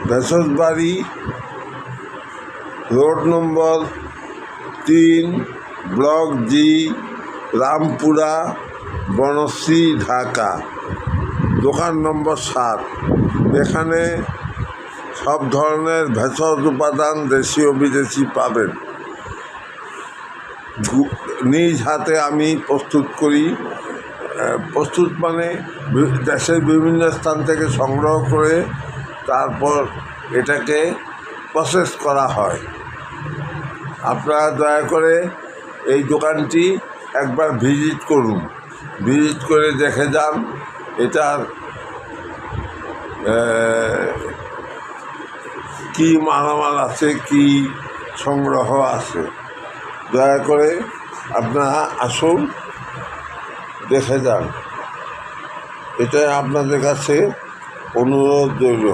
ভেষজবাড়ি road number 3, block জি, রামপুরা, বনশ্রী, ঢাকা। দোকান নম্বর 7। এখানে সব ধরনের ভেষজ উপাদান দেশীয় বিদেশি পাবেন। নিজ হাতে আমি প্রস্তুত করি। দেশের বিভিন্ন স্থান থেকে সংগ্রহ করে তারপর এটাকে প্রসেস করা হয়। আপনারা দয়া করে এই দোকানটি একবার ভিজিট করুন, ভিজিট করে দেখে যান এটার কি মালামাল আছে, কি সংগ্রহ আছে। দয়া করে আপনারা আসুন, দেখে যান। এটাই আপনাদের কাছে অনুরোধ রইল।